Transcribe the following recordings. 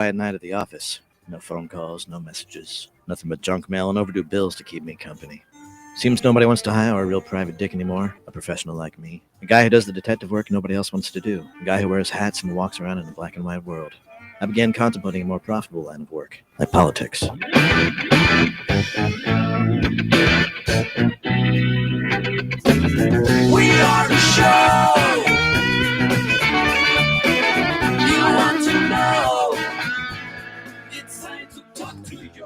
Quiet night at the office. No phone calls, no messages, nothing but junk mail and overdue bills to keep me company. Seems nobody wants to hire a real private dick anymore, a professional like me. A guy who does the detective work nobody else wants to do. A guy who wears hats and walks around in a black and white world. I began contemplating a more profitable line of work, like politics. We are the show you want to know. It's time to talk to you.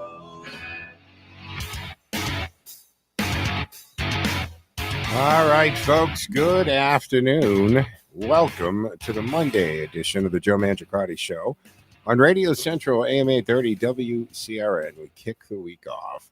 All right, folks, good afternoon. Welcome to the Monday edition of the Joe Mangiacotti Show on Radio Central AM 830 WCRN. We kick the week off,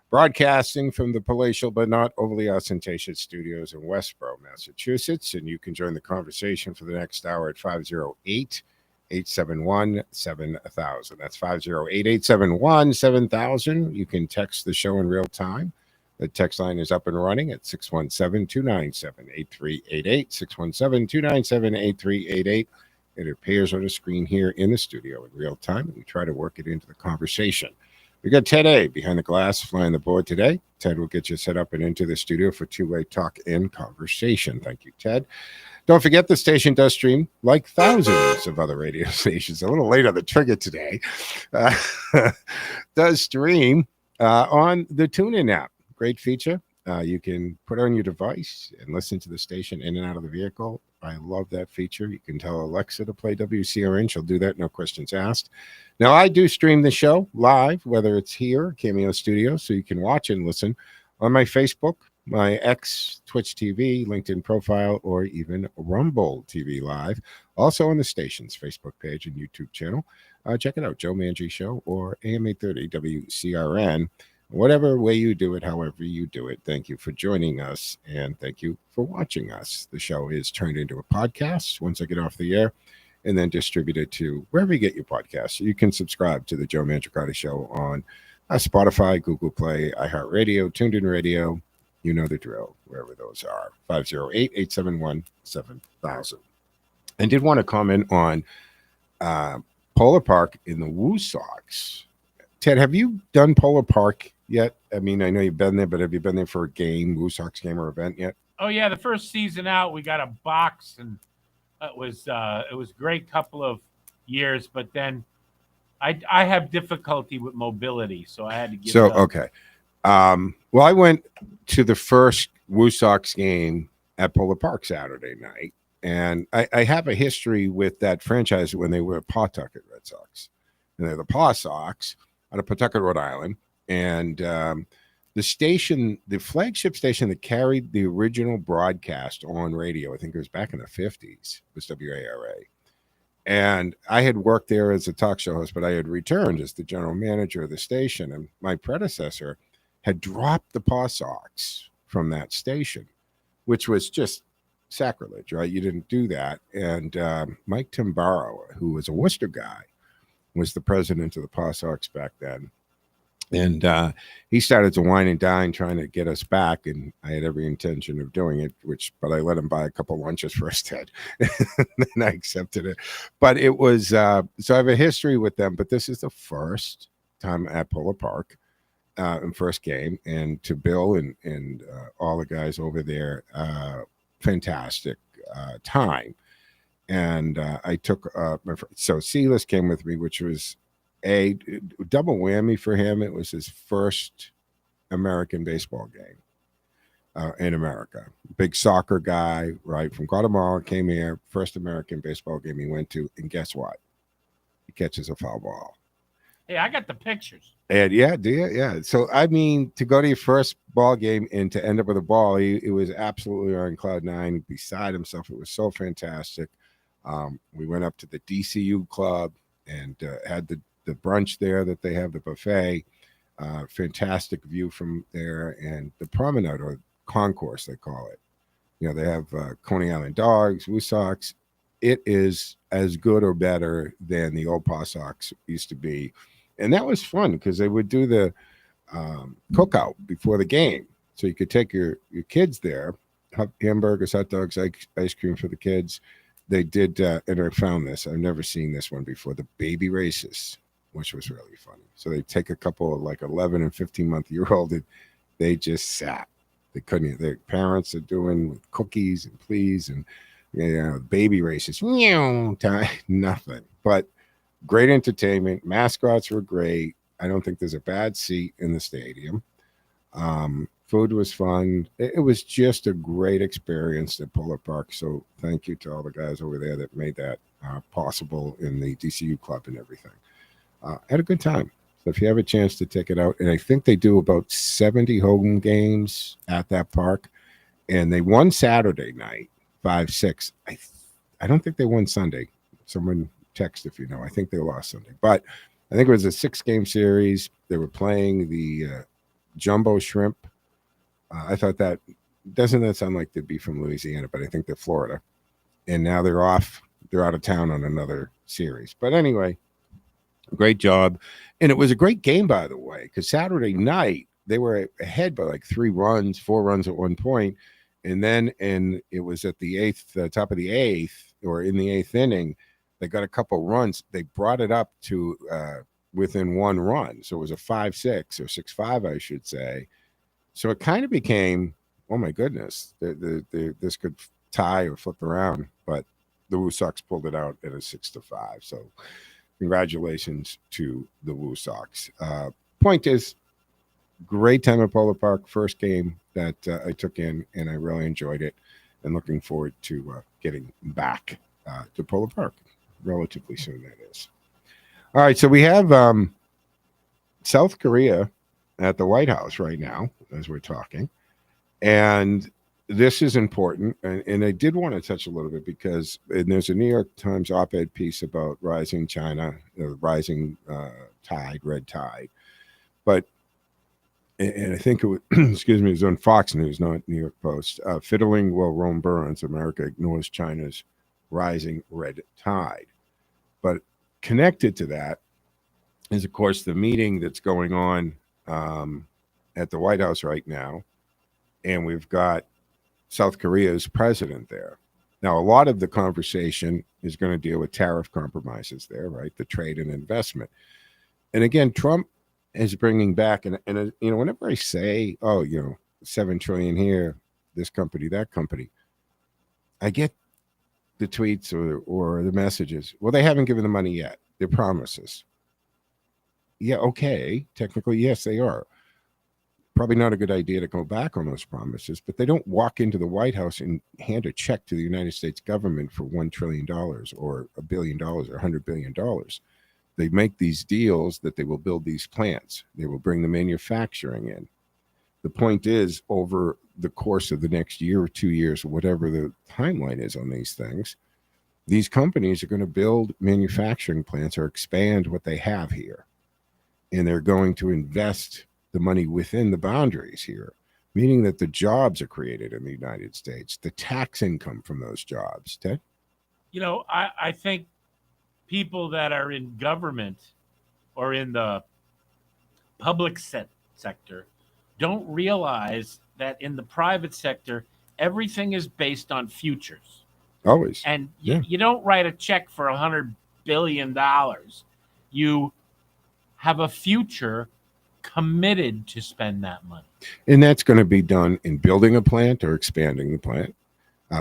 broadcasting from the palatial but not overly ostentatious studios in Westboro, Massachusetts. And you can join the conversation for the next hour at 508-871-7000. That's 508-871-7000. You can text the show in real time. The text line is up and running at 617-297-8388, 617-297-8388. It appears on the screen here in the studio in real time, and we try to work it into the conversation. We got Ted A. behind the glass flying the board today. Ted will get you set up and into the studio for two-way talk and conversation. Thank you, Ted. Don't forget the station does stream like thousands of other radio stations. A little late on the trigger today. Does stream on the TuneIn app. Great feature. You can put on your device and listen to the station in and out of the vehicle. I love that feature. You can tell Alexa to play WCRN. She'll do that, no questions asked. Now, I do stream the show live, whether it's here, Cameo Studio, so you can watch and listen on my Facebook, my X, Twitch TV, LinkedIn profile, or even Rumble TV Live. Also on the station's Facebook page and YouTube channel. Check it out, Joe Mangie Show or AM 830 WCRN. Whatever way you do it, however you do it, thank you for joining us, and thank you for watching us. The show is turned into a podcast once I get off the air, and then distributed to wherever you get your podcasts. You can subscribe to the Joe Mangiacotti Show on Spotify, Google Play, iHeartRadio, TuneIn Radio. You know the drill, wherever those are. 508-871-7000. I did want to comment on Polar Park in the Woo Sox. Ted, have you done Polar Park yet? I mean, I know you've been there, but have you been there for a game, Woo Sox game or event yet? Oh yeah, the first season out, we got a box, and it was a great couple of years. But then I have difficulty with mobility, so I had to give it up. Okay. Well, I went to the first Woo Sox game at Polar Park Saturday night, and I have a history with that franchise when they were Pawtucket Red Sox, and they're the Paw Sox out of Pawtucket, Rhode Island. And the station, the flagship station that carried the original broadcast on radio, I think it was back in the 50s, was WARA. And I had worked there as a talk show host, but I had returned as the general manager of the station. And my predecessor had dropped the Paw Sox from that station, which was just sacrilege, right? You didn't do that. And Mike Timbaro, who was a Worcester guy, was the president of the Paw Sox back then. And he started to wine and dine trying to get us back, and I had every intention of doing it, but I let him buy a couple lunches first, Ted, and then I accepted it. But it was, so I have a history with them, but this is the first time at Polar Park, and first game, and to Bill and all the guys over there, fantastic time. And I took so Silas came with me, which was a double whammy for him. It was his first American baseball game in America. Big soccer guy, right, from Guatemala, came here, first American baseball game he went to, and guess what? He catches a foul ball. Hey, I got the pictures. And yeah, do you? Yeah. So, I mean, to go to your first ball game and to end up with a ball, he was absolutely on cloud nine, beside himself. It was so fantastic. We went up to the DCU club and had the brunch there that they have, the buffet. Fantastic view from there, and the promenade, or concourse they call it. You know, they have Coney Island dogs, Woo Sox. It is as good or better than the old Paw Sox used to be. And that was fun because they would do the cookout before the game. So you could take your kids there, hamburgers, hot dogs, ice cream for the kids, they did, and I found this. I've never seen this one before. The baby races, which was really funny. So they take a couple of like 11 and 15-month-year-old, and they just sat. They couldn't. Their parents are doing with cookies and please and baby races. Nothing. But great entertainment. Mascots were great. I don't think there's a bad seat in the stadium. Food was fun. It was just a great experience at Polar Park. So thank you to all the guys over there that made that possible in the DCU club and everything. Had a good time. So if you have a chance to take it out, and I think they do about 70 home games at that park, and they won Saturday night 5-6. I don't think they won Sunday. Someone text if you know. I think they lost Sunday, but I think it was a 6-game series. They were playing the Jumbo Shrimp. I thought that doesn't sound like they'd be from Louisiana, but I think they're Florida, and now they're off. They're out of town on another series. But anyway, great job. And it was a great game, by the way, because Saturday night they were ahead by like 4 runs at one point. And then it was at the top of the eighth, or in the 8th inning, they got a couple runs. They brought it up to within 1 run. So it was a 5-6 or 6-5, I should say. So it kind of became, oh my goodness, this could tie or flip around. But the Woo Sox pulled it out at a 6-5. So congratulations to the Woo Sox. Point is, great time at Polar Park. First game that I took in, and I really enjoyed it. And looking forward to getting back to Polar Park relatively soon, that is. All right, so we have South Korea at the White House right now as we're talking. And this is important, and I did want to touch a little bit because there's a New York Times op-ed piece about rising China, rising tide, red tide. But, and I think it was, excuse me, it was on Fox News, not New York Post. Fiddling while Rome burns, America ignores China's rising red tide. But connected to that is, of course, the meeting that's going on at the White House right now. And we've got South Korea's president there. Now, a lot of the conversation is going to deal with tariff compromises there, right? The trade and investment. And again, Trump is bringing back, and whenever I say, oh, $7 trillion here, this company, that company, I get the tweets or the messages. Well, they haven't given the money yet. They're promises. Yeah, okay. Technically, yes, they are. Probably not a good idea to go back on those promises, but they don't walk into the White House and hand a check to the United States government for $1 trillion or $1 billion or $100 billion. They make these deals that they will build these plants. They will bring the manufacturing in. The point is, over the course of the next year or 2 years, or whatever the timeline is on these things, these companies are going to build manufacturing plants or expand what they have here. And they're going to invest the money within the boundaries here, meaning that the jobs are created in the United States, the tax income from those jobs. Ted? I think people that are in government or in the public sector don't realize that in the private sector, everything is based on futures. Always. And you don't write a check for $100 billion. You have a future committed to spend that money. And that's going to be done in building a plant or expanding the plant,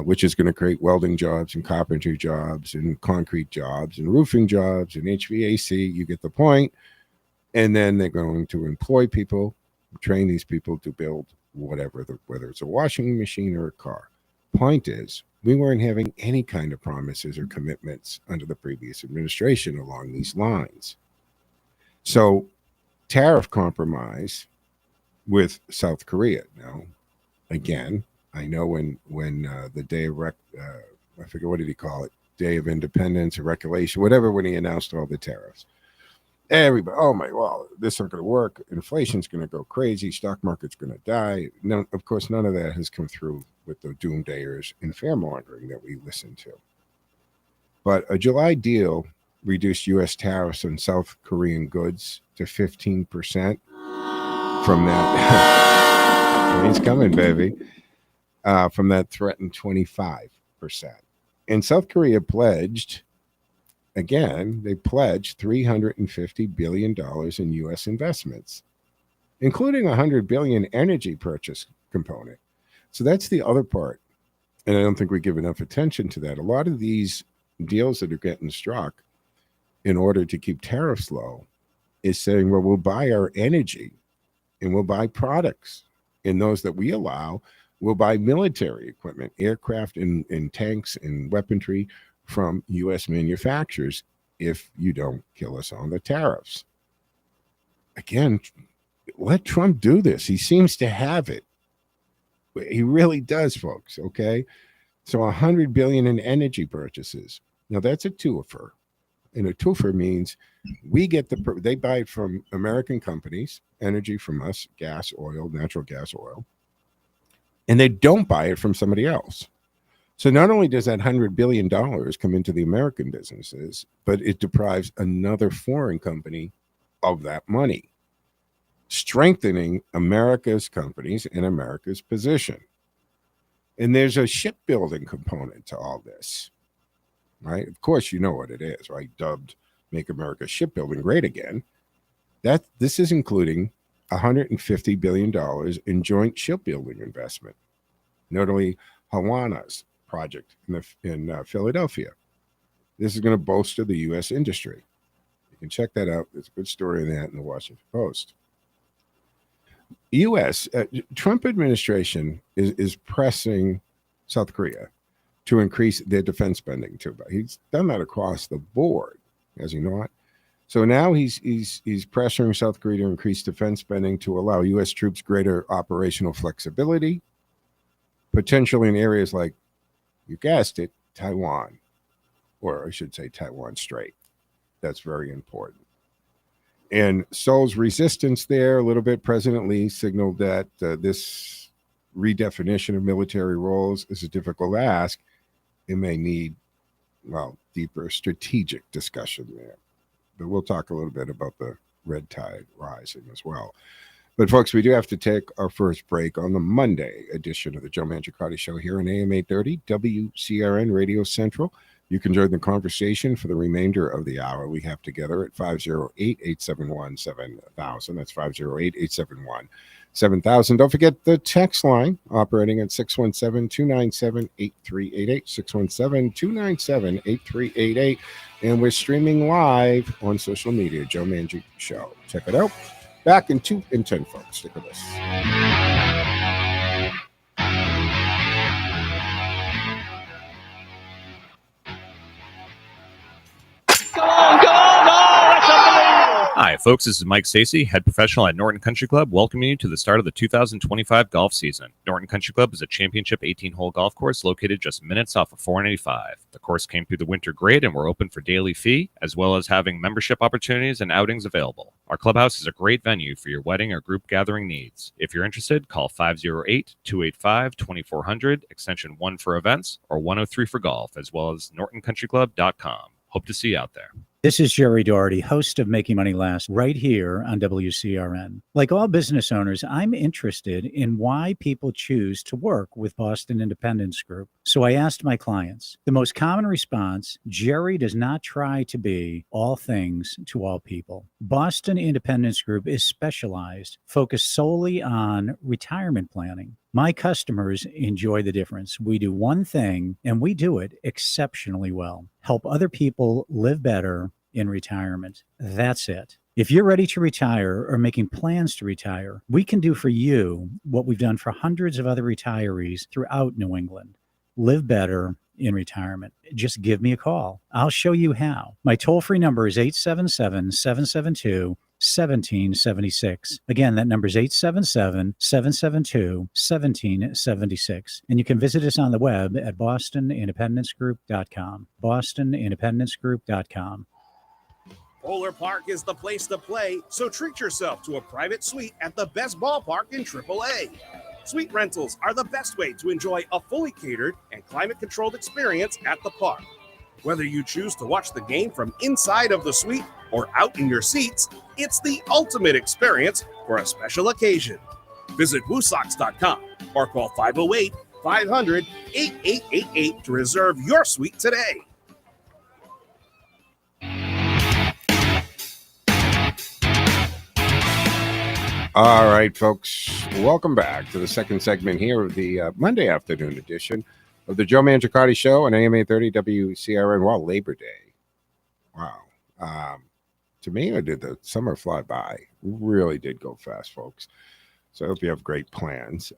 which is going to create welding jobs and carpentry jobs and concrete jobs and roofing jobs and HVAC. You get the point. And then they're going to employ people, train these people to build whatever, whether it's a washing machine or a car. Point is, we weren't having any kind of promises or commitments under the previous administration along these lines. So tariff compromise with South Korea. Now, again, I know when the day of I forget, what did he call it? Day of Independence or Recollection, whatever, when he announced all the tariffs. Everybody, oh my, well, this isn't going to work. Inflation's going to go crazy. Stock market's going to die. No, of course, none of that has come through with the doomsayers and fear-mongering that we listen to. But a July deal reduced U.S. tariffs on South Korean goods to 15% from that. Train's coming, baby. From that threatened 25%. And South Korea pledged, again, they pledged $350 billion in U.S. investments, including $100 billion energy purchase component. So that's the other part. And I don't think we give enough attention to that. A lot of these deals that are getting struck in order to keep tariffs low is saying, well, we'll buy our energy and we'll buy products. And those that we allow, we'll buy military equipment, aircraft and tanks and weaponry from U.S. manufacturers if you don't kill us on the tariffs. Again, let Trump do this. He seems to have it. He really does, folks, okay? So $100 billion in energy purchases. Now, that's a twofer. And a twofer means we get they buy it from American companies, energy from us, gas, oil, natural gas, oil, and they don't buy it from somebody else. So not only does that $100 billion come into the American businesses, but it deprives another foreign company of that money, strengthening America's companies and America's position. And there's a shipbuilding component to all this, right? Of course, you know what it is, right? Dubbed Make America Shipbuilding Great Again. This is including $150 billion in joint shipbuilding investment, notably Hawana's project in Philadelphia. This is going to bolster the U.S. industry. You can check that out. There's a good story on that in the Washington Post. U.S. Trump administration is pressing South Korea to increase their defense spending too. He's done that across the board, has he not? So now he's pressuring South Korea to increase defense spending to allow U.S. troops greater operational flexibility, potentially in areas like, you guessed it, Taiwan, or I should say Taiwan Strait. That's very important. And Seoul's resistance there a little bit. President Lee signaled that this redefinition of military roles is a difficult ask. It may need, deeper strategic discussion there. But we'll talk a little bit about the red tide rising as well. But folks, we do have to take our first break on the Monday edition of the Joe Mangiacotti Show here on AM 830 WCRN Radio Central. You can join the conversation for the remainder of the hour we have together at 508-871-7000. That's 508-871-7000. Don't forget the text line operating at 617-297-8388, 617-297-8388. And we're streaming live on social media, Joe Mangi Show. Check it out. Back in 2 and 10, folks. Stick with us. Hi, folks. This is Mike Stacey, head professional at Norton Country Club, welcoming you to the start of the 2025 golf season. Norton Country Club is a championship 18-hole golf course located just minutes off of 495. The course came through the winter grade and we're open for daily fee, as well as having membership opportunities and outings available. Our clubhouse is a great venue for your wedding or group gathering needs. If you're interested, call 508-285-2400, extension 1 for events, or 103 for golf, as well as nortoncountryclub.com. Hope to see you out there. This is Jerry Doherty, host of Making Money Last, right here on WCRN. Like all business owners, I'm interested in why people choose to work with Boston Independence Group. So I asked my clients. The most common response, Jerry does not try to be all things to all people. Boston Independence Group is specialized, focused solely on retirement planning. My customers enjoy the difference. We do one thing, and we do it exceptionally well. Help other people live better in retirement. That's it. If you're ready to retire or making plans to retire, we can do for you what we've done for hundreds of other retirees throughout New England. Live better in retirement. Just give me a call. I'll show you how. My toll-free number is 877-772-1776. Again, that number is 877-772-1776. And you can visit us on the web at bostonindependencegroup.com. bostonindependencegroup.com. Polar Park is the place to play, so treat yourself to a private suite at the best ballpark in AAA. Suite rentals are the best way to enjoy a fully catered and climate-controlled experience at the park. Whether you choose to watch the game from inside of the suite or out in your seats, it's the ultimate experience for a special occasion. Visit WooSox.com or call 500-8888 to reserve your suite today. All right, folks, welcome back to the second segment here of the Monday afternoon edition of the Joe Mangiacotti Show on AM 830 WCRN. Wow, Labor Day. Wow. To me, I did the summer fly by. Really did go fast, folks. So I hope you have great plans.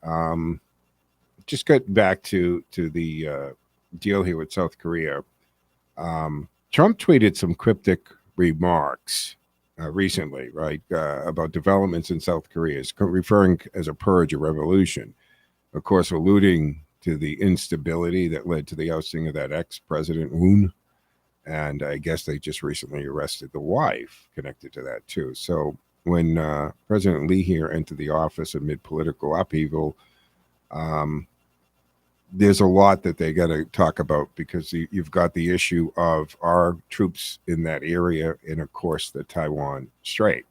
Just get back to the deal here with South Korea. Trump tweeted some cryptic remarks recently, right, about developments in South Korea, referring as a purge, a revolution, of course, alluding to the instability that led to the ousting of that ex-president Moon. And I guess they just recently arrested the wife connected to that, too. So when President Lee here entered the office amid political upheaval, there's a lot that they got to talk about, because you've got the issue of our troops in that area and, of course, the Taiwan Strait.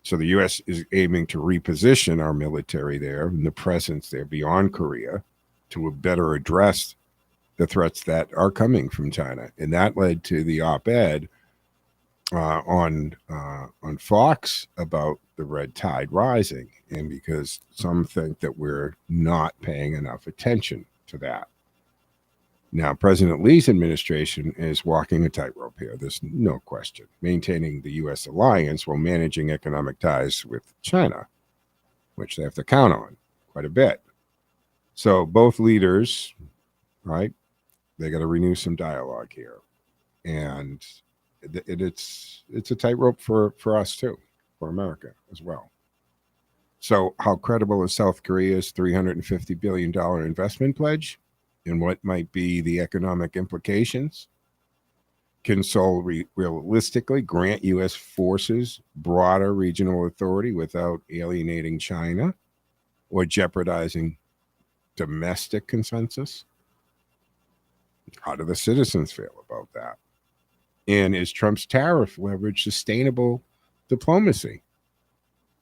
So the U.S. is aiming to reposition our military there and the presence there beyond Korea to better address the threats that are coming from China. And that led to the op-ed on Fox about the red tide rising, and because some think that we're not paying enough attention to that. Now, President Lee's administration is walking a tightrope here. There's no question. Maintaining the U.S. alliance while managing economic ties with China, which they have to count on quite a bit. So both leaders, right, they got to renew some dialogue here. And it's a tightrope for us too, for America as well. So how credible is South Korea's $350 billion investment pledge, and what might be the economic implications? Can Seoul realistically grant U.S. forces broader regional authority without alienating China or jeopardizing domestic consensus? How do the citizens feel about that? And is Trump's tariff leverage sustainable diplomacy?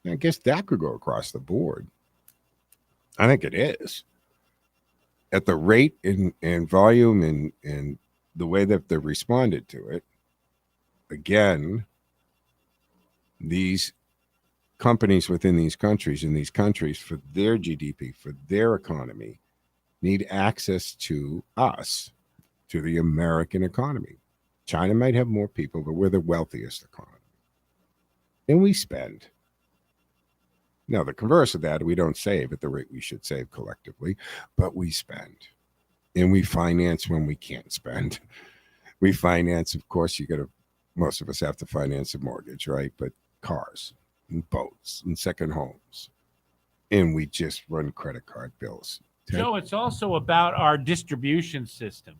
I guess that could go across the board. I think it is. At the rate and volume and the way that they've responded to it, again, these companies within these countries, for their GDP, for their economy, need access to us, to the American economy. China might have more people, but we're the wealthiest economy. And we spend. Now, the converse of that, we don't save at the rate we should save collectively, but we spend. And we finance when we can't spend. We finance, of course, most of us have to finance a mortgage, right? But cars and boats and second homes. And we just run credit card bills. Joe, it's also about our distribution system.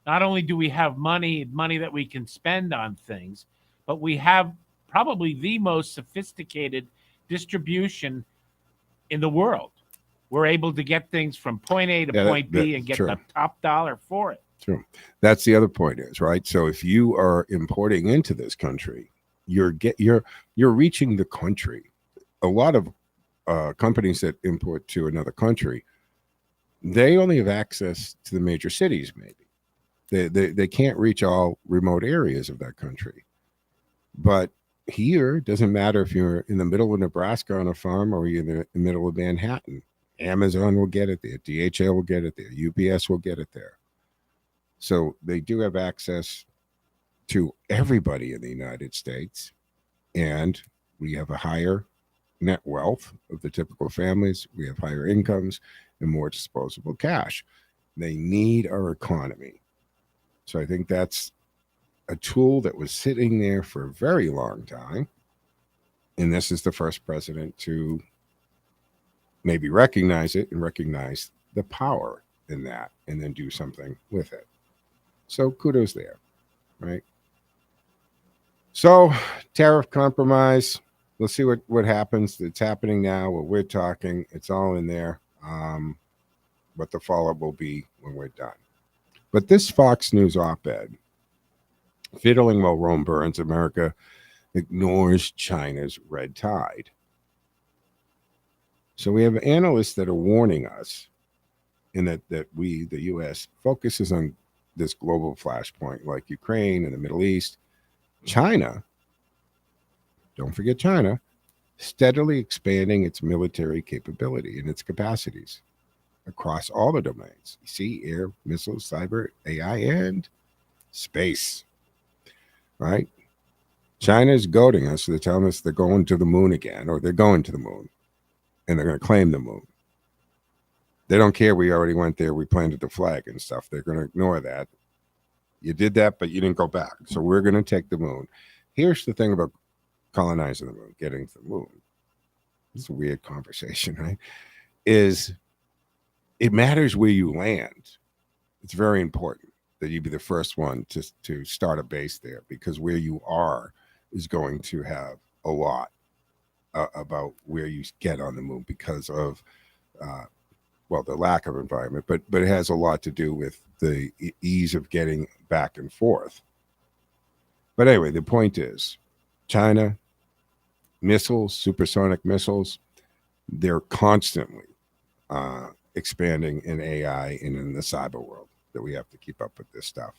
Not only do we have money that we can spend on things, but we have probably the most sophisticated distribution in the world. We're able to get things from point A to point B and get true. the top dollar for it. True. That's the other point is, right? So if you are importing into this country, you're reaching the country. A lot of companies that import to another country, they only have access to the major cities, maybe. They can't reach all remote areas of that country. But here, it doesn't matter if you're in the middle of Nebraska on a farm or you're in the middle of Manhattan. Amazon will get it there. DHL will get it there. UPS will get it there. So they do have access to everybody in the United States. And we have a higher net wealth of the typical families. We have higher incomes and more disposable cash. They need our economy. So I think that's a tool that was sitting there for a very long time. And this is the first president to maybe recognize it and recognize the power in that and then do something with it. So kudos there, right? So tariff compromise, we'll see what happens. It's happening now. What we're talking, it's all in there. What the follow-up will be when we're done. But this Fox News op-ed, fiddling while Rome burns, America ignores China's red tide. So we have analysts that are warning us in that we, the U.S., focuses on this global flashpoint like Ukraine and the Middle East. China, don't forget China, steadily expanding its military capability and its capacities across all the domains. Sea, air, missiles, cyber, AI, and space. Right? China is goading us. They're telling us they're going to the moon again, or they're going to the moon, and they're going to claim the moon. They don't care. We already went there. We planted the flag and stuff. They're going to ignore that. You did that, but you didn't go back. So we're going to take the moon. Here's the thing about colonizing the moon, getting to the moon. It's a weird conversation, right? Is it matters where you land. It's very important that you be the first one to start a base there, because where you are is going to have a lot about where you get on the moon because of, the lack of environment, but it has a lot to do with the ease of getting back and forth. But anyway, the point is, China, missiles, supersonic missiles, they're constantly expanding in AI and in the cyber world, that we have to keep up with this stuff.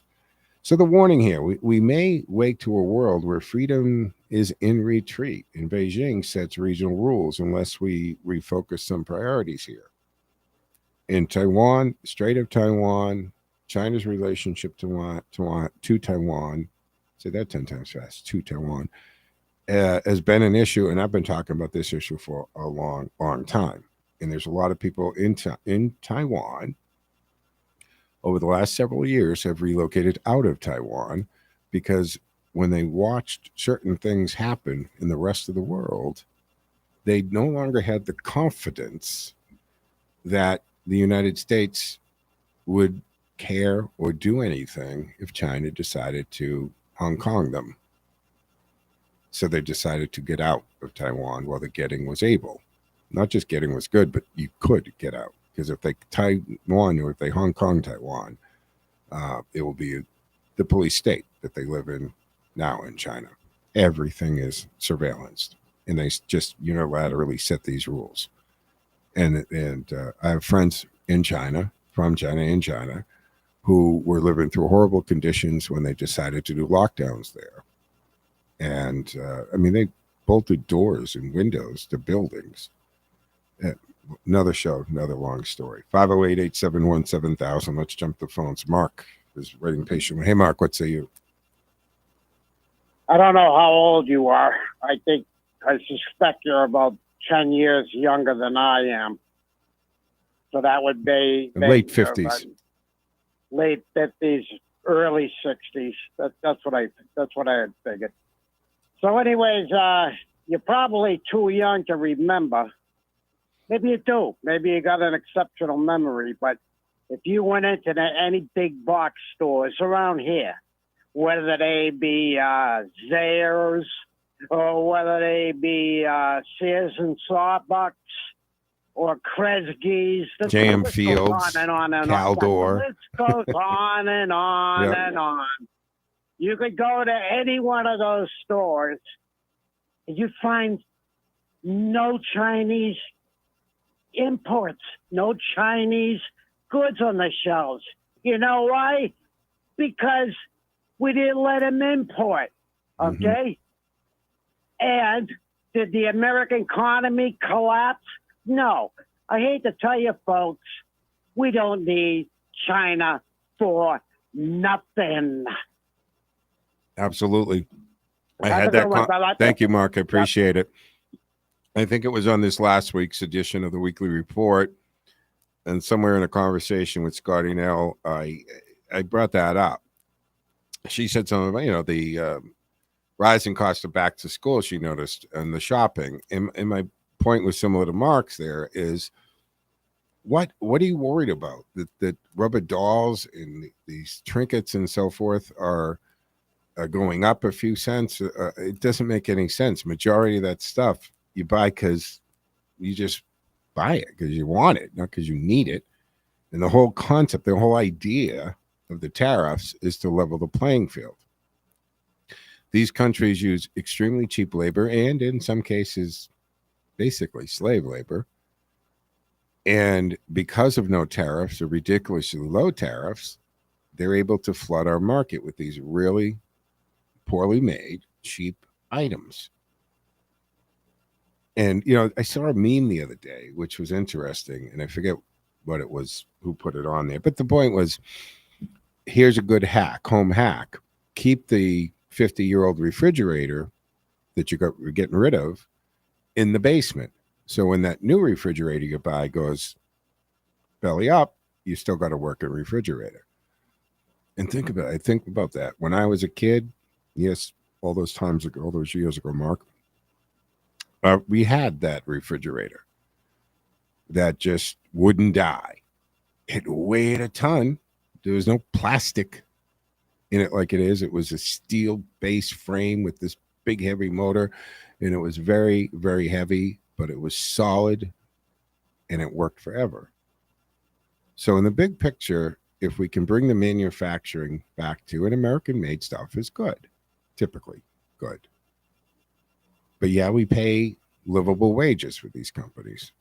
So the warning here, we may wake to a world where freedom is in retreat, and Beijing sets regional rules unless we refocus some priorities here. In Taiwan, Strait of Taiwan, China's relationship to Taiwan, say that 10 times fast, to Taiwan, has been an issue, and I've been talking about this issue for a long, long time. And there's a lot of people in Taiwan over the last several years have relocated out of Taiwan because when they watched certain things happen in the rest of the world, they no longer had the confidence that the United States would care or do anything if China decided to Hong Kong them. So they decided to get out of Taiwan while the getting was able. Not just getting was good, but you could get out. Because if they Taiwan or if they Hong Kong Taiwan, it will be the police state that they live in now in China. Everything is surveillanced, and they just unilaterally set these rules. And I have friends in China, from China, in China, who were living through horrible conditions when they decided to do lockdowns there. And they bolted doors and windows to buildings. Another show, another long story. 508-871-7000. Let's jump the phones. Mark is waiting patiently. Hey, Mark, what say you? I don't know how old you are. I suspect you're about 10 years younger than I am. So that would be late 50s. Late 50s, early 60s. That's what I had figured. So anyways, you're probably too young to remember. Maybe you do. Maybe you got an exceptional memory. But if you went into any big box stores around here, whether they be Zayre's or whether they be Sears and Starbucks or Kresge's, J.M. Fields, on and on and Caldor. on. The list goes on and on Yep. and on. You could go to any one of those stores and you find no Chinese imports, no Chinese goods on the shelves. You know why? Because we didn't let them import, okay? And did the American economy collapse? No. I hate to tell you, folks, we don't need China for nothing. Absolutely. I had that. Thank you, Mark. I appreciate it. I think it was on this last week's edition of the Weekly Report, and somewhere in a conversation with Scotty Nell, I brought that up. She said something about, the rising cost of back to school she noticed and the shopping. And my point was similar to Mark's there is, what are you worried about? That rubber dolls and these trinkets and so forth are going up a few cents? It doesn't make any sense. Majority of that stuff you buy because you just buy it because you want it, not because you need it. And the whole concept, the whole idea of the tariffs is to level the playing field. These countries use extremely cheap labor and in some cases, basically slave labor. And because of no tariffs or ridiculously low tariffs, they're able to flood our market with these really poorly made, cheap items. And, I saw a meme the other day, which was interesting, and I forget what it was, who put it on there. But the point was, here's a good hack, home hack. Keep the 50-year-old refrigerator that you're getting rid of in the basement. So when that new refrigerator you buy goes belly up, you still got a working refrigerator. And think about it. I think about that. When I was a kid, yes, all those times ago, all those years ago, Mark, we had that refrigerator that just wouldn't die. It weighed a ton. There was no plastic in it like it is. It was a steel base frame with this big heavy motor, and it was very, very heavy, but it was solid and it worked forever. So in the big picture, if we can bring the manufacturing back to an American-made stuff is good, typically good. But yeah, we pay livable wages for these companies.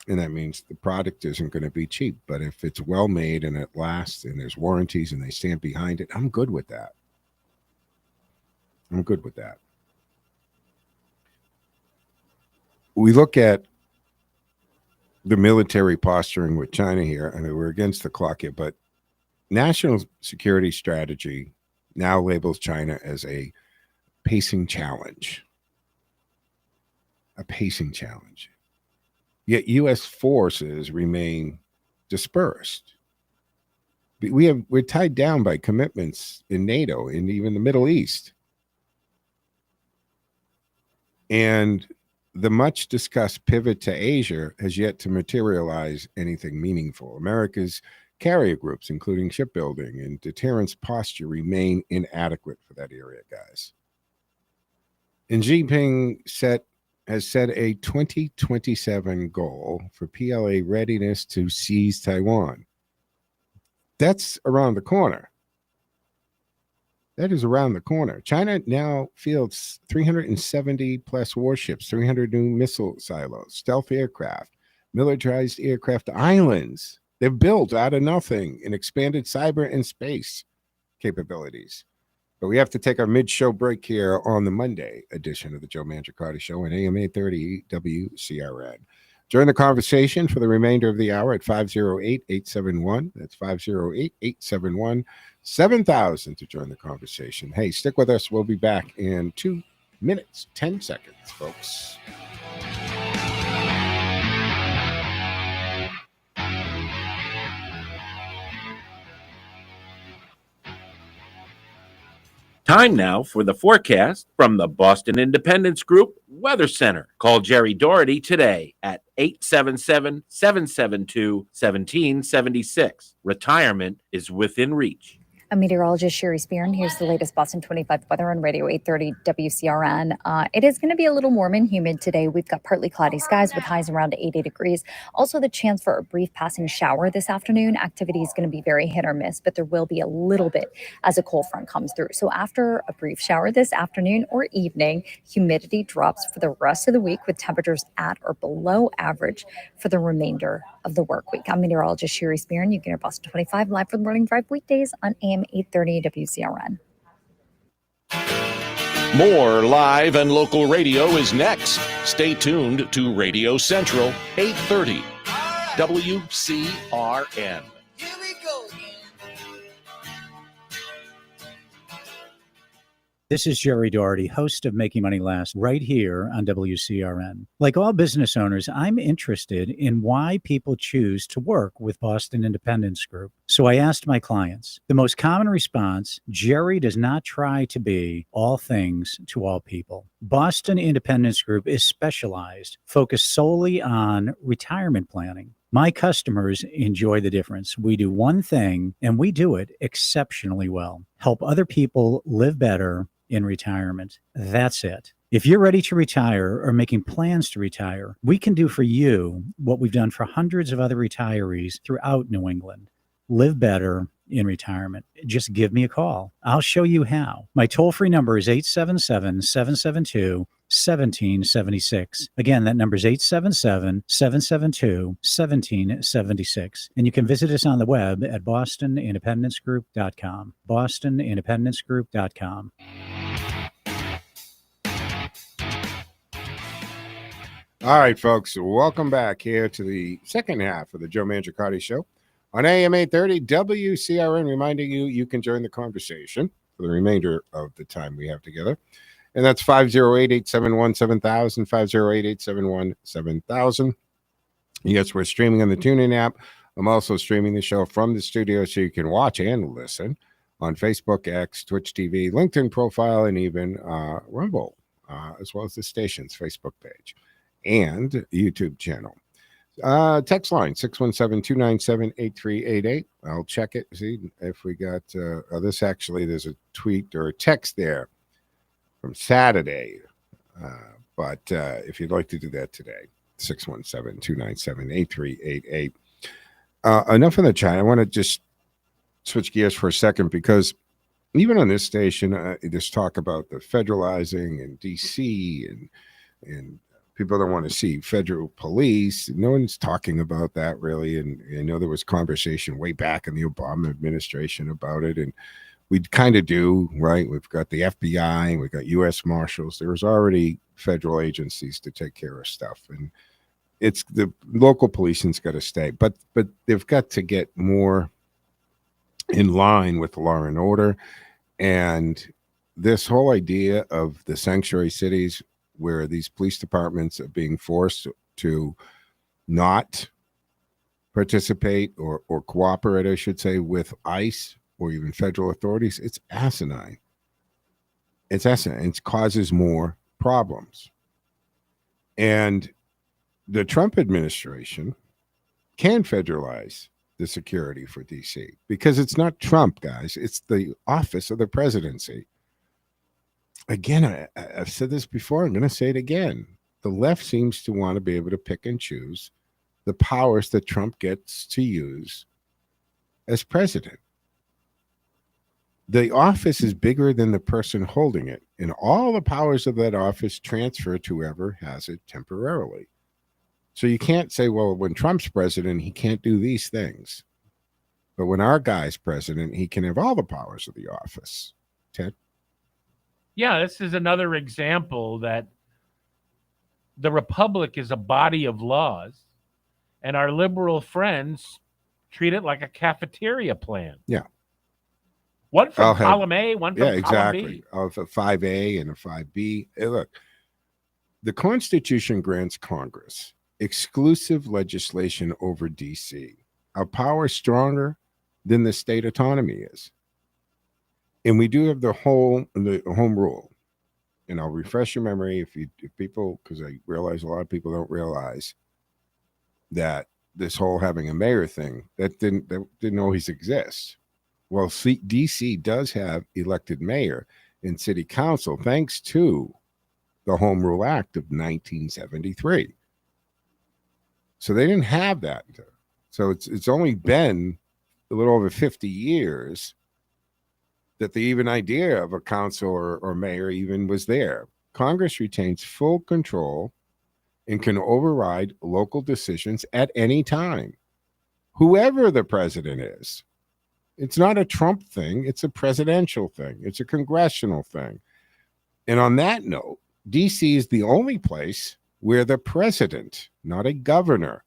And that means the product isn't going to be cheap. But if it's well made and it lasts and there's warranties and they stand behind it, I'm good with that. I'm good with that. We look at the military posturing with China here. I mean, we're against the clock here, but national security strategy now labels China as a pacing challenge. A pacing challenge. Yet U.S. forces remain dispersed. We're tied down by commitments in NATO and even the Middle East. And the much discussed pivot to Asia has yet to materialize anything meaningful. America's carrier groups, including shipbuilding and deterrence posture, remain inadequate for that area, guys. And Xi Jinping has set a 2027 goal for PLA readiness to seize Taiwan. That's around the corner. That is around the corner. China now fields 370 plus warships, 300 new missile silos, stealth aircraft, militarized aircraft islands. They're built out of nothing and expanded cyber and space capabilities. But we have to take our mid-show break here on the Monday edition of the Joe Mangiacotti Show on AM 830 WCRN. Join the conversation for the remainder of the hour at 508-871. That's 508-871-7000 to join the conversation. Hey, stick with us. We'll be back in 2 minutes, 10 seconds, folks. Time now for the forecast from the Boston Independence Group Weather Center. Call Jerry Doherty today at 877-772-1776. Retirement is within reach. I'm meteorologist Sherry Spearn. Here's the latest Boston 25 weather on Radio 830 WCRN. It is going to be a little warm and humid today. We've got partly cloudy skies with highs around 80 degrees. Also, the chance for a brief passing shower this afternoon. Activity is going to be very hit or miss, but there will be a little bit as a cold front comes through. So after a brief shower this afternoon or evening, humidity drops for the rest of the week with temperatures at or below average for the remainder of the work week. I'm meteorologist Sherry Spearn. You can hear Boston 25 live for the morning drive weekdays on AM 830 WCRN. More live and local radio is next. Stay tuned to Radio Central 830 WCRN. Here we go again. This is Jerry Doherty, host of Making Money Last, right here on WCRN. Like all business owners, I'm interested in why people choose to work with Boston Independence Group. So I asked my clients. The most common response, Jerry does not try to be all things to all people. Boston Independence Group is specialized, focused solely on retirement planning. My customers enjoy the difference. We do one thing, and we do it exceptionally well. Help other people live better in retirement. That's it. If you're ready to retire or making plans to retire, we can do for you what we've done for hundreds of other retirees throughout New England. Live better in retirement. Just give me a call. I'll show you how. My toll-free number is 877-772 1776. Again, that number is 877-772-1776. And you can visit us on the web at bostonindependencegroup.com. bostonindependencegroup.com. All right, folks, welcome back here to the second half of the Joe Mangiacotti Show on AM 830 WCRN, reminding you you can join the conversation for the remainder of the time we have together. And that's 508-871-7000, 508-871-7000. Yes, we're streaming on the TuneIn app. I'm also streaming the show from the studio so you can watch and listen on Facebook, X, Twitch TV, LinkedIn profile, and even Rumble, as well as the station's Facebook page and YouTube channel. Text line 617-297-8388. I'll check it, see if we got this. Actually, there's a tweet or a text there from Saturday, but if you'd like to do that today, 617-297-8388. Enough in the chat. I want to just switch gears for a second, because even on this station, there's talk about the federalizing in D.C. and people don't want to see federal police. No one's talking about that really. And I know there was conversation way back in the Obama administration about it. And we kind of do, right? We've got the FBI, we've got U.S. Marshals. There's already federal agencies to take care of stuff. And it's the local policing's got to stay. But they've got to get more in line with law and order. And this whole idea of the sanctuary cities, where these police departments are being forced to not participate or cooperate, I should say, with ICE or even federal authorities, it's asinine. It's asinine. It causes more problems. And the Trump administration can federalize the security for D.C. because it's not Trump, guys. It's the office of the presidency. Again, I've said this before. I'm going to say it again. The left seems to want to be able to pick and choose the powers that Trump gets to use as president. The office is bigger than the person holding it, and all the powers of that office transfer to whoever has it temporarily. So you can't say, well, when Trump's president, he can't do these things. But when our guy's president, he can have all the powers of the office. Ted? Yeah, this is another example that the Republic is a body of laws, and our liberal friends treat it like a cafeteria plan. Yeah. One from column A, one from column exactly. B. Of a 5A and a 5B. Hey, look, the Constitution grants Congress exclusive legislation over D.C., a power stronger than the state autonomy is. And we do have the home rule. And I'll refresh your memory if people, because I realize a lot of people don't realize that this whole having a mayor thing, that didn't always exist. Well, DC does have elected mayor and city council thanks to the Home Rule Act of 1973. So they didn't have that. So it's only been a little over 50 years that the even idea of a council or mayor even was there. Congress retains full control and can override local decisions at any time, whoever the president is. It's not a Trump thing. It's a presidential thing. It's a congressional thing. And on that note, D.C. is the only place where the president, not a governor,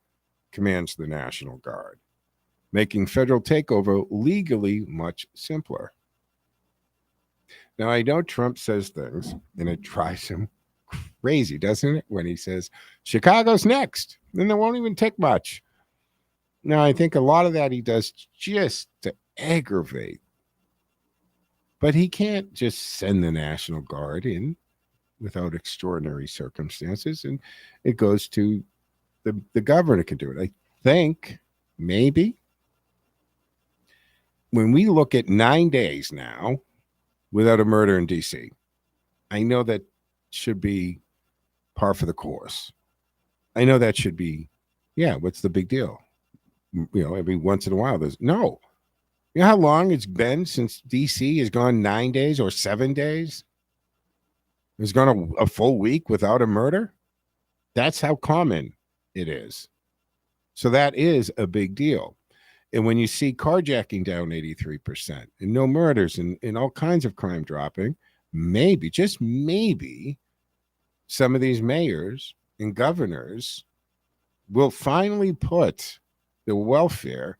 commands the National Guard, making federal takeover legally much simpler. Now, I know Trump says things, and it drives him crazy, doesn't it? When he says, Chicago's next, then there won't even take much. Now, I think a lot of that he does just to aggravate. But he can't just send the National Guard in without extraordinary circumstances. And it goes to the governor can do it. I think maybe when we look at 9 days now without a murder in D.C., I know that should be par for the course. I know that should be, what's the big deal? Every once in a while there's no. You know how long it's been since D.C. has gone 9 days or 7 days? There's gone a full week without a murder. That's how common it is. So that is a big deal. And when you see carjacking down 83% and no murders and all kinds of crime dropping, maybe, just maybe, some of these mayors and governors will finally put the welfare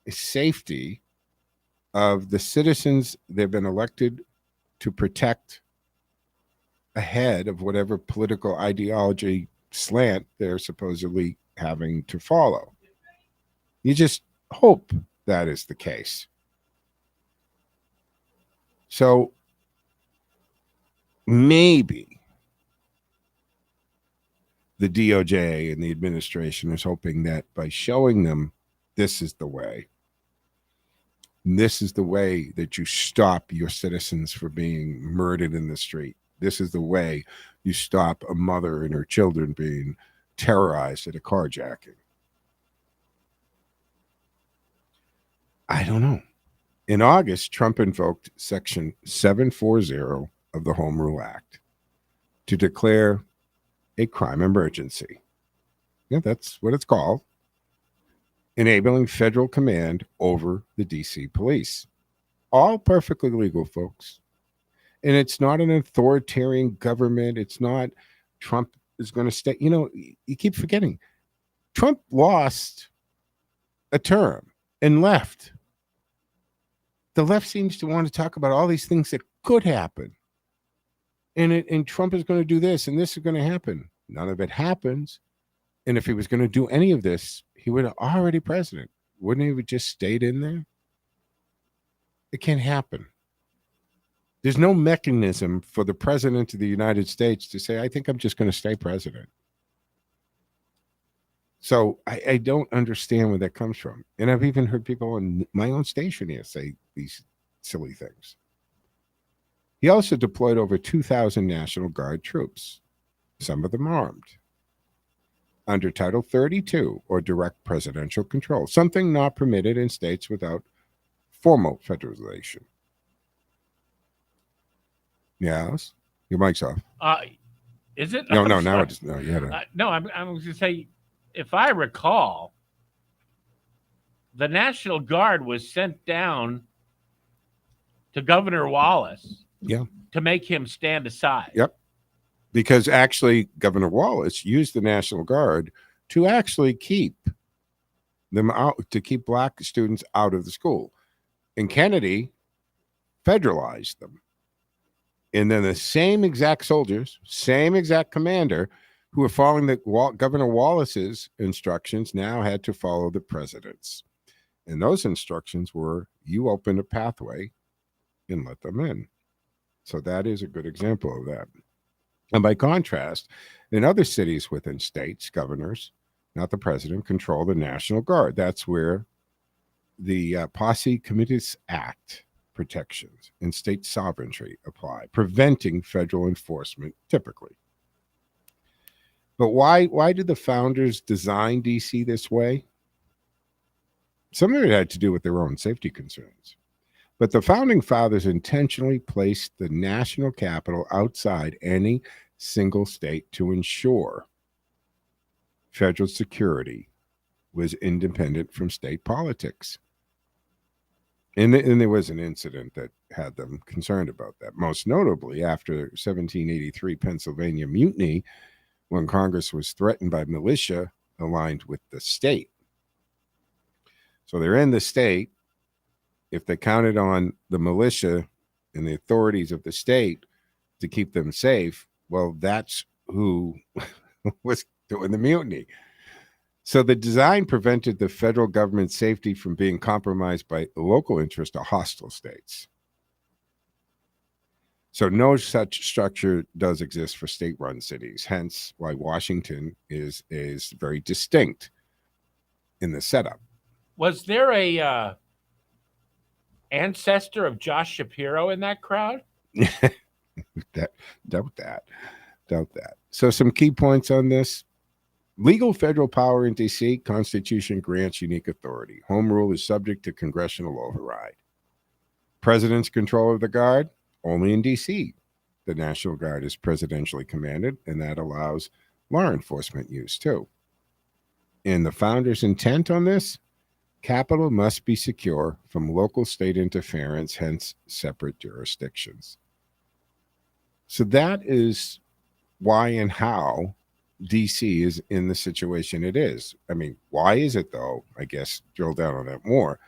and safety of the citizens they've been elected to protect ahead of whatever political ideology slant they're supposedly having to follow. You just hope that is the case. So maybe the DOJ and the administration is hoping that by showing them this is the way, this is the way that you stop your citizens from being murdered in the street. This is the way you stop a mother and her children being terrorized at a carjacking. I don't know. In August, Trump invoked Section 740 of the Home Rule Act to declare a crime emergency. Yeah, that's what it's called. Enabling federal command over the DC police. All perfectly legal, folks. And it's not an authoritarian government. It's not Trump is going to stay. You know, you keep forgetting. Trump lost a term and left. The left seems to want to talk about all these things that could happen. And Trump is going to do this and this is going to happen. None of it happens. And if he was going to do any of this, he would have already president. Wouldn't he have just stayed in there? It can't happen. There's no mechanism for the president of the United States to say, I think I'm just going to stay president. So I don't understand where that comes from. And I've even heard people on my own station here say these silly things. He also deployed over 2,000 National Guard troops, some of them armed, under Title 32 or direct presidential control, something not permitted in states without formal federalization. Yes, your mic's off. Is it? No, I'm now sorry. it's no. You had to. No, I'm going to say, if I recall, the National Guard was sent down to Governor Wallace. Yeah. To make him stand aside. Yep. Because actually, Governor Wallace used the National Guard to actually keep them out, to keep black students out of the school. And Kennedy federalized them. And then the same exact soldiers, same exact commander who were following Governor Wallace's instructions now had to follow the president's. And those instructions were, you open a pathway and let them in. So that is a good example of that. And by contrast, in other cities within states, governors, not the president, control the National Guard. That's where the Posse Comitatus Act protections and state sovereignty apply, preventing federal enforcement typically. But why did the founders design DC this way? Some of it had to do with their own safety concerns. But the founding fathers intentionally placed the national capital outside any single state to ensure federal security was independent from state politics. And there was an incident that had them concerned about that, most notably after 1783 Pennsylvania Mutiny, when Congress was threatened by militia aligned with the state. So they're in the state. If they counted on the militia and the authorities of the state to keep them safe, well, that's who was doing the mutiny. So the design prevented the federal government's safety from being compromised by local interests or hostile states. So no such structure does exist for state-run cities, hence why Washington is very distinct in the setup. Was there a ancestor of Josh Shapiro in that crowd? Doubt that. So some key points on this. Legal federal power in D.C., Constitution grants unique authority. Home rule is subject to congressional override. President's control of the Guard, only in D.C. the National Guard is presidentially commanded, and that allows law enforcement use too. And the founders' intent on this, capital must be secure from local state interference, hence separate jurisdictions. So that is why and how DC is in the situation it is. I mean, why is it though? I guess drill down on that more.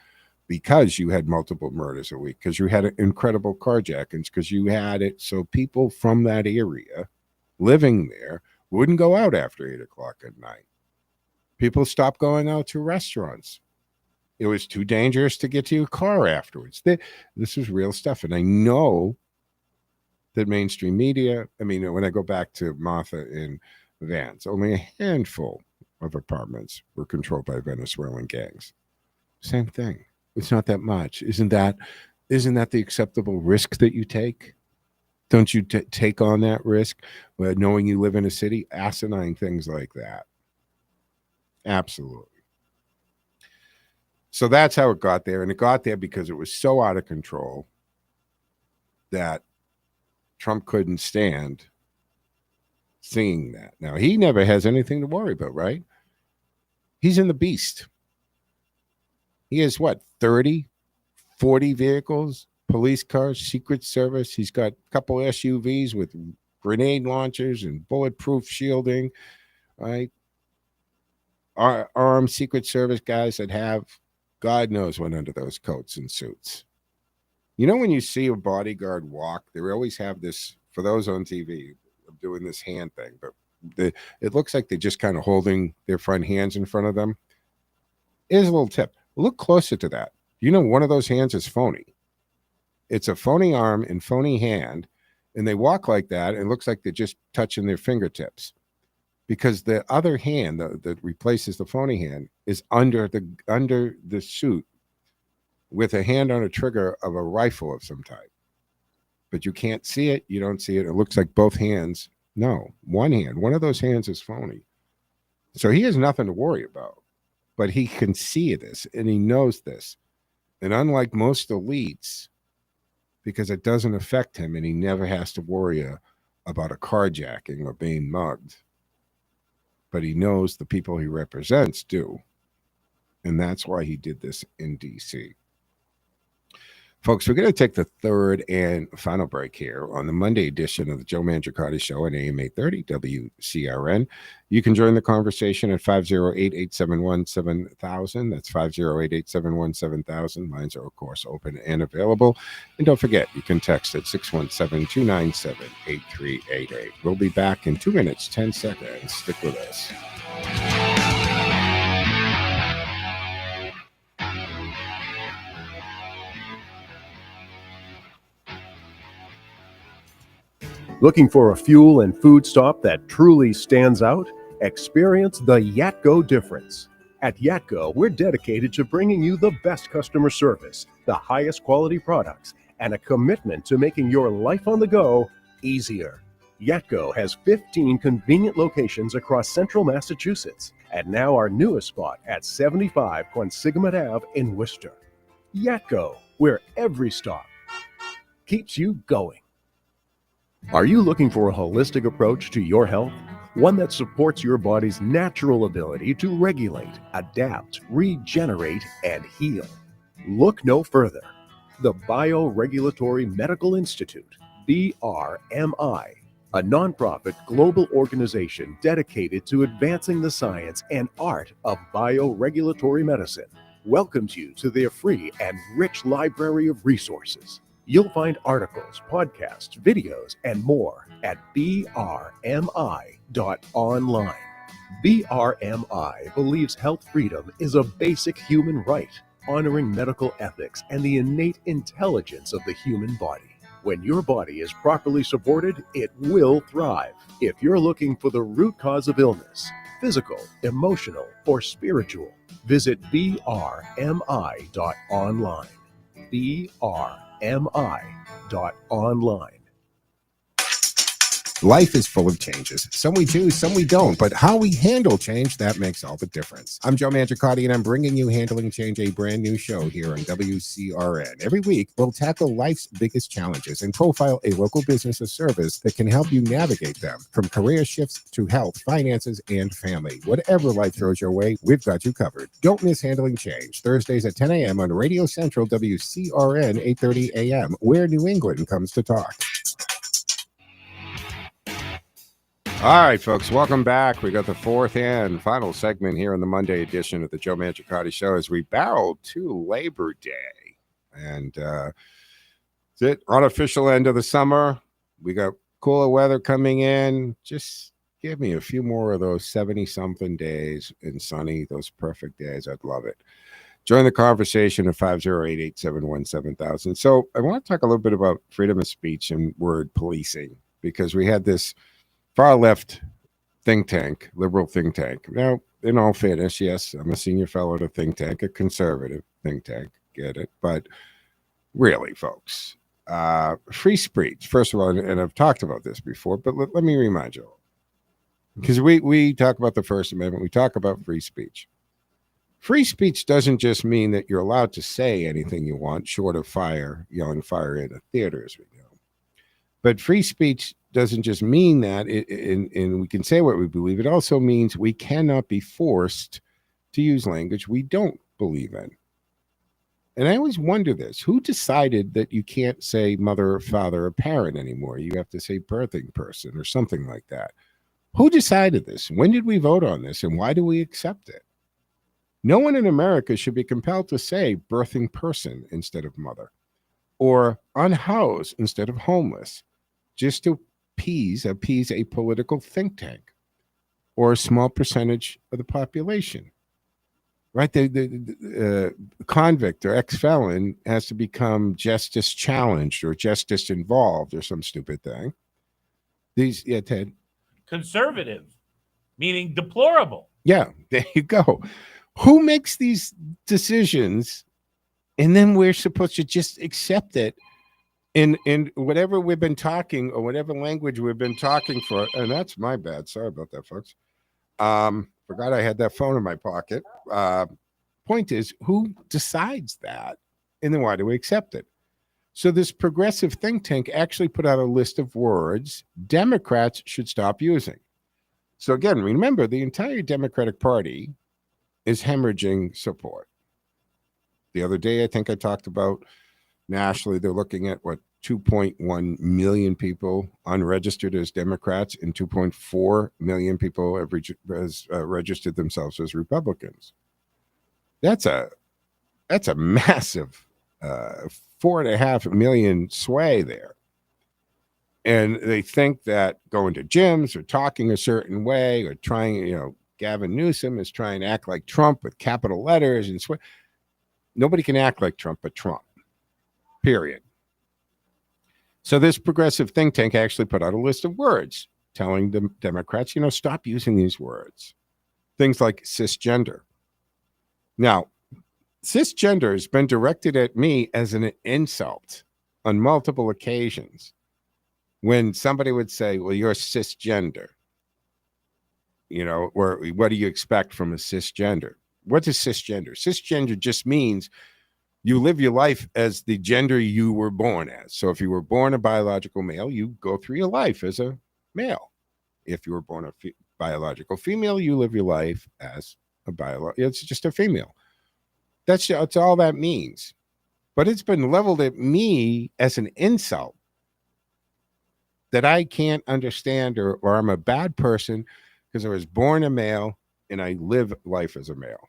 Because you had multiple murders a week, because you had incredible carjackings, because you had it so people from that area living there wouldn't go out after 8 o'clock at night. People stopped going out to restaurants. It was too dangerous to get to your car afterwards. This is real stuff. And I know that mainstream media, I mean, when I go back to Martha in Vance, only a handful of apartments were controlled by Venezuelan gangs. Same thing. It's not that much. Isn't that the acceptable risk that you take? Don't you take on that risk, knowing you live in a city? Asinine things like that. Absolutely. So that's how it got there. And it got there because it was so out of control that Trump couldn't stand seeing that. Now, he never has anything to worry about, right? He's in the beast. He has what, 30, 40 vehicles, police cars, Secret Service. He's got a couple SUVs with grenade launchers and bulletproof shielding, right? Armed Secret Service guys that have God knows what under those coats and suits. You know, when you see a bodyguard walk, they always have this, for those on TV, doing this hand thing, but it looks like they're just kind of holding their front hands in front of them. Here's a little tip. Look closer to that. You know, one of those hands is phony. It's a phony arm and phony hand, and they walk like that, and it looks like they're just touching their fingertips. Because the other hand that replaces the phony hand is under the suit with a hand on a trigger of a rifle of some type. But you can't see it. You don't see it. It looks like both hands. No, one hand. One of those hands is phony. So he has nothing to worry about. But he can see this, and he knows this. And unlike most elites, because it doesn't affect him, and he never has to worry about a carjacking or being mugged. But he knows the people he represents do. And that's why he did this in D.C. Folks, we're going to take the third and final break here on the Monday edition of the Joe Mangiacotti Show at AM 830 WCRN. You can join the conversation at 508-871-7000. That's 508-871-7000. Lines are, of course, open and available. And don't forget, you can text at 617-297-8388. We'll be back in 2 minutes, 10 seconds. Stick with us. Looking for a fuel and food stop that truly stands out? Experience the Yatco difference. At Yatco, we're dedicated to bringing you the best customer service, the highest quality products, and a commitment to making your life on the go easier. Yatco has 15 convenient locations across central Massachusetts, and now our newest spot at 75 Quonsigamut Ave in Worcester. Yatco, where every stop keeps you going. Are you looking for a holistic approach to your health? One that supports your body's natural ability to regulate, adapt, regenerate, and heal? Look no further. The Bioregulatory Medical Institute, BRMI, a nonprofit global organization dedicated to advancing the science and art of bioregulatory medicine, welcomes you to their free and rich library of resources. You'll find articles, podcasts, videos, and more at brmi.online. BRMI believes health freedom is a basic human right, honoring medical ethics and the innate intelligence of the human body. When your body is properly supported, it will thrive. If you're looking for the root cause of illness, physical, emotional, or spiritual, visit brmi.online. brmi.online. Life is full of changes. Some we choose, some we don't. But how we handle change, that makes all the difference. I'm Joe Mangiacotti, and I'm bringing you Handling Change, a brand new show here on WCRN. Every week, we'll tackle life's biggest challenges and profile a local business or service that can help you navigate them. From career shifts to health, finances, and family. Whatever life throws your way, we've got you covered. Don't miss Handling Change. Thursdays at 10 a.m. on Radio Central WCRN 830 a.m., where New England comes to talk. All right, folks, welcome back. We got the fourth and final segment here in the Monday edition of the Joe Mangiacotti Show as we barrel to Labor Day. And it's it, unofficial end of the summer. We got cooler weather coming in. Just give me a few more of those 70-something days and sunny, those perfect days. I'd love it. Join the conversation at 508-871-7000. So I want to talk a little bit about freedom of speech and word policing, because we had this far left think tank, liberal think tank. Now, in all fairness, yes, I'm a senior fellow at a think tank, a conservative think tank, get it. But really, folks, free speech, first of all, and I've talked about this before, but let me remind you, because we talk about the First Amendment, we talk about free speech. Free speech doesn't just mean that you're allowed to say anything you want, short of yelling fire in a theater, as we know. But free speech doesn't just mean that, and we can say what we believe. It also means we cannot be forced to use language we don't believe in. And I always wonder this. Who decided that you can't say mother or father or parent anymore? You have to say birthing person or something like that. Who decided this? When did we vote on this, and why do we accept it? No one in America should be compelled to say birthing person instead of mother, or unhoused instead of homeless, just to appease a political think tank or a small percentage of the population, right? The convict or ex-felon has to become justice challenged or justice involved or some stupid thing. Ted. Conservative, meaning deplorable. Yeah, there you go. Who makes these decisions, and then we're supposed to just accept it in whatever we've been talking, or whatever language we've been talking for? And that's my bad. Sorry about that, folks. Forgot I had that phone in my pocket. Point is, who decides that, and then why do we accept it? So this progressive think tank actually put out a list of words Democrats should stop using. So again, remember, the entire Democratic Party is hemorrhaging support. The other day, I think I talked about nationally, they're looking at 2.1 million people unregistered as Democrats, and 2.4 million people have registered themselves as Republicans. That's a massive 4.5 million sway there. And they think that going to gyms or talking a certain way or trying, Gavin Newsom is trying to act like Trump with capital letters and swear. Nobody can act like Trump but Trump, period. So this progressive think tank actually put out a list of words telling the Democrats, stop using these words. Things like cisgender. Now, cisgender has been directed at me as an insult on multiple occasions. When somebody would say, well, you're cisgender, or what do you expect from a cisgender? What is cisgender? Cisgender just means you live your life as the gender you were born as. So if you were born a biological male, you go through your life as a male. If you were born a biological female, you live your life as a it's just a female. That's all that means. But it's been leveled at me as an insult that I can't understand, or I'm a bad person because I was born a male and I live life as a male.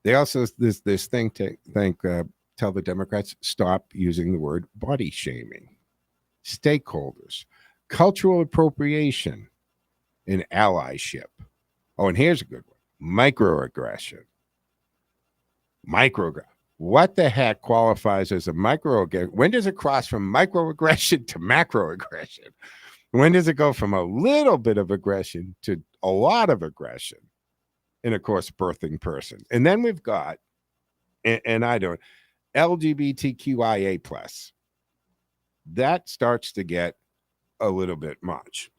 They also this thing tell the Democrats stop using the word body shaming, stakeholders, cultural appropriation, and allyship. Oh, and here's a good one: microaggression. What the heck qualifies as a microaggression? When does it cross from microaggression to macroaggression? When does it go from a little bit of aggression to a lot of aggression? And of course, birthing person. And then we've got, and I don't, LGBTQIA+. That starts to get a little bit much.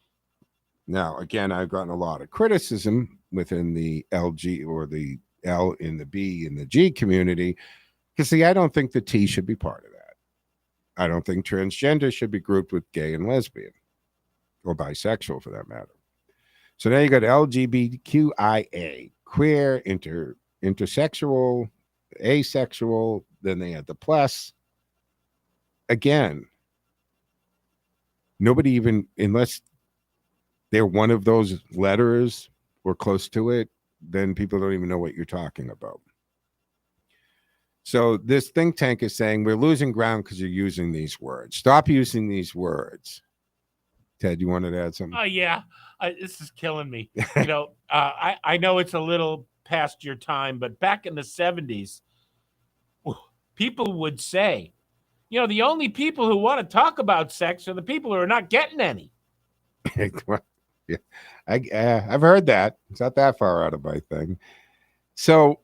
Now, again, I've gotten a lot of criticism within the LG or the L in the B and the G community because, see, I don't think the T should be part of that. I don't think transgender should be grouped with gay and lesbian or bisexual for that matter. So now you got LGBTQIA, queer, intersexual, asexual, then they had the plus. Again, nobody even, unless they're one of those letters or close to it, then people don't even know what you're talking about. So this think tank is saying we're losing ground because you're using these words. Stop using these words. Ted, you wanted to add something? Oh, yeah. This is killing me. You know, I know it's a little past your time, but back in the 70s, people would say, you know, the only people who want to talk about sex are the people who are not getting any. Yeah, I've heard that. It's not that far out of my thing. So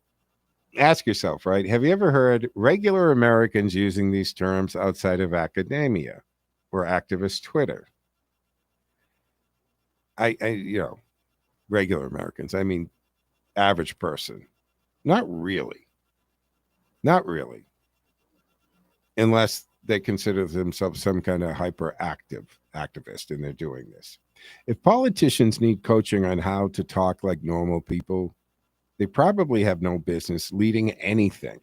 ask yourself, right? Have you ever heard regular Americans using these terms outside of academia or activist Twitter? You know, regular Americans. I mean, average person. Not really. Not really. Unless they consider themselves some kind of hyperactive activist and they're doing this. If politicians need coaching on how to talk like normal people, they probably have no business leading anything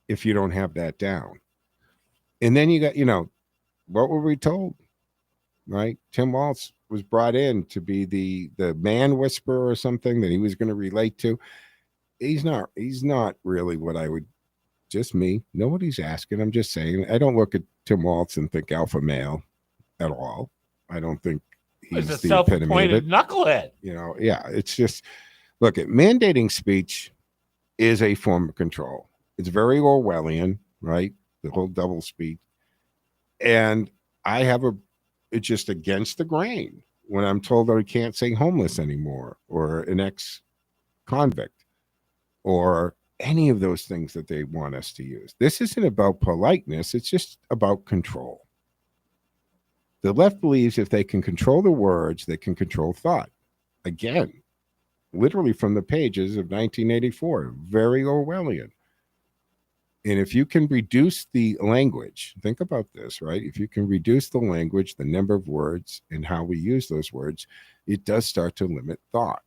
if you don't have that down. And then you got, you know, what were we told? Right? Tim Walz was brought in to be the man whisperer or something that he was going to relate to. He's not really what I would, just me. Nobody's asking. I'm just saying. I don't look at Tim Walz and think alpha male at all. I don't think he's a the epitome of it. self-appointed knucklehead. You know, yeah, it's just, look, at mandating speech is a form of control. It's very Orwellian, right? The whole double speak. And it's just against the grain when I'm told that I can't say homeless anymore or an ex-convict or any of those things that they want us to use. This isn't about politeness. It's just about control. The left believes if they can control the words, they can control thought. Again, literally from the pages of 1984, very Orwellian. And if you can reduce the language, think about this, right? If you can reduce the language, the number of words, and how we use those words, it does start to limit thought.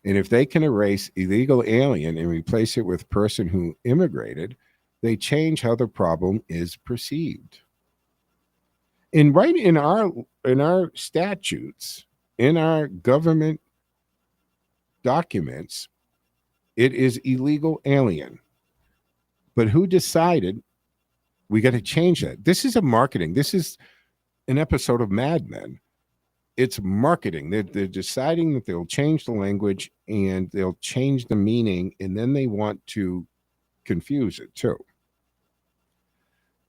And if they can erase illegal alien and replace it with person who immigrated, they change how the problem is perceived. And right in our statutes, in our government documents, it is illegal alien. But who decided we got to change that? This is a marketing. This is an episode of Mad Men. It's marketing. They're deciding that they'll change the language and they'll change the meaning, and then they want to confuse it too.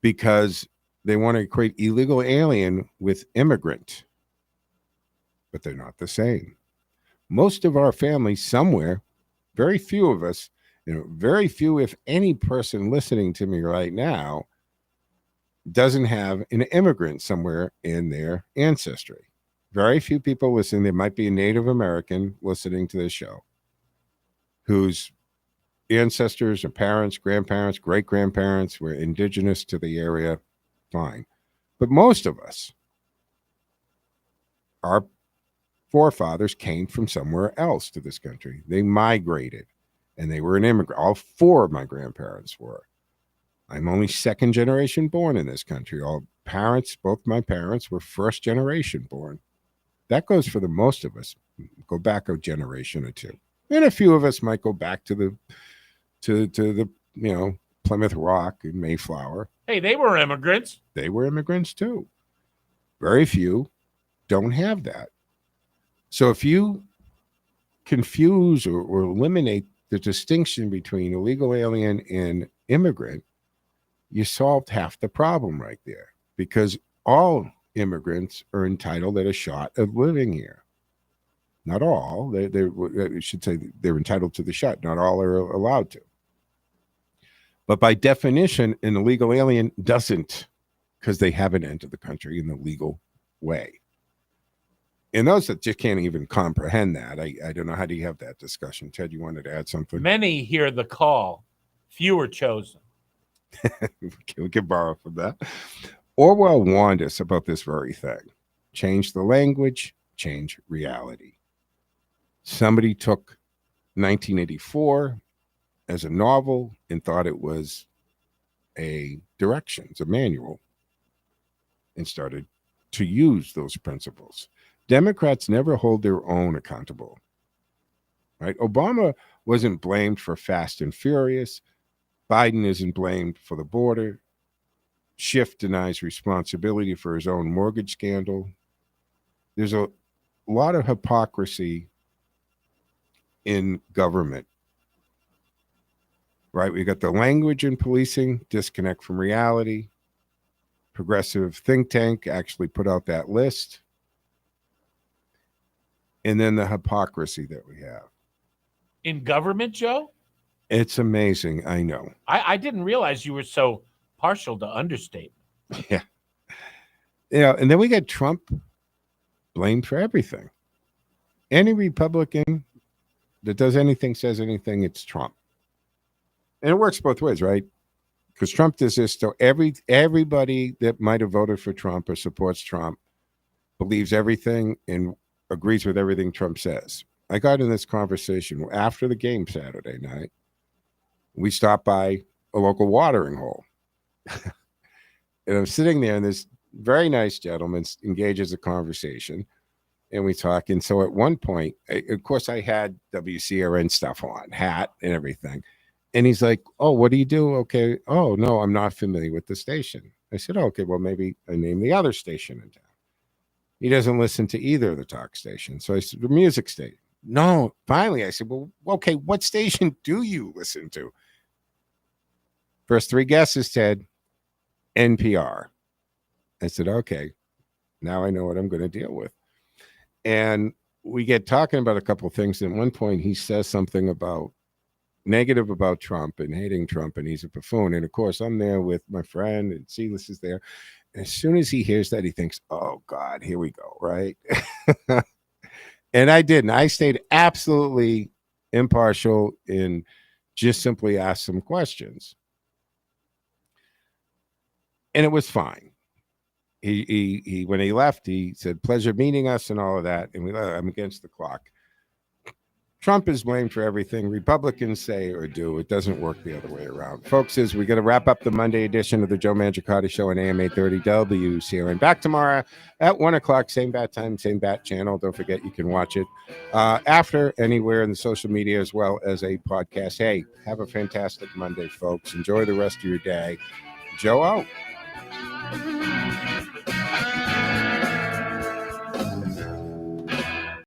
Because they want to equate illegal alien with immigrant. But they're not the same. Most of our families somewhere, very few of us, very few, if any person listening to me right now, doesn't have an immigrant somewhere in their ancestry. Very few people listening. There might be a Native American listening to this show whose ancestors or parents, grandparents, great-grandparents were indigenous to the area. Fine. But most of us, our forefathers came from somewhere else to this country. They migrated and they were an immigrant. All four of my grandparents were. I'm only second generation born in this country. All parents, both my parents were first generation born. That goes for the most of us. Go back a generation or two. And a few of us might go back to the Plymouth Rock and Mayflower. Hey, they were immigrants. They were immigrants too. Very few don't have that. So if you confuse or eliminate the distinction between illegal alien and immigrant, you solved half the problem right there, because all immigrants are entitled at a shot of living here. Not all. I should say they're entitled to the shot. Not all are allowed to. But by definition, an illegal alien doesn't because they haven't entered the country in the legal way. And those that just can't even comprehend that, I don't know, how do you have that discussion? Ted, you wanted to add something? Many hear the call, few are chosen. We can borrow from that. Orwell warned us about this very thing. Change the language, change reality. Somebody took 1984 as a novel and thought it was a directions, a manual, and started to use those principles. Democrats never hold their own accountable, right? Obama wasn't blamed for Fast and Furious. Biden isn't blamed for the border. Schiff denies responsibility for his own mortgage scandal. There's a lot of hypocrisy in government, right? We got the language in policing, disconnect from reality. Progressive think tank actually put out that list. And then the hypocrisy that we have. In government, Joe? It's amazing, I know. I didn't realize you were so partial to understatement. Yeah. And then we got Trump blamed for everything. Any Republican that does anything, says anything, it's Trump. And it works both ways, right? Because Trump does this, so everybody that might have voted for Trump or supports Trump believes everything and agrees with everything Trump says. I got in this conversation after the game Saturday night. We stopped by a local watering hole. And I'm sitting there, and this very nice gentleman engages a conversation, and we talk. And so at one point, of course, I had WCRN stuff on, hat and everything. And he's like, "Oh, what do you do?" Okay. "Oh, no, I'm not familiar with the station." I said, "Oh, okay, well, maybe I name the other station in town." He doesn't listen to either of the talk stations. So I said, "The music station." "No." Finally, I said, "Well, okay, what station do you listen to?" First three guesses, Ted. NPR. I said, "Okay, now I know what I'm going to deal with." And we get talking about a couple of things. And at one point, he says something about negative about Trump and hating Trump, and he's a buffoon. And of course, I'm there with my friend, and Silas is there. And as soon as he hears that, he thinks, "Oh God, here we go," right? And I didn't. I stayed absolutely impartial and just simply asked some questions. And it was fine. He when he left, he said, "Pleasure meeting us," and all of that. And I'm against the clock. Trump is blamed for everything Republicans say or do. It doesn't work the other way around. Folks, as we got to wrap up the Monday edition of the Joe Mangiacotti Show on AM 830 WCRN. Back tomorrow at 1 o'clock, same bat time, same bat channel. Don't forget you can watch it after anywhere in the social media as well as a podcast. Hey, have a fantastic Monday, folks. Enjoy the rest of your day. Joe out.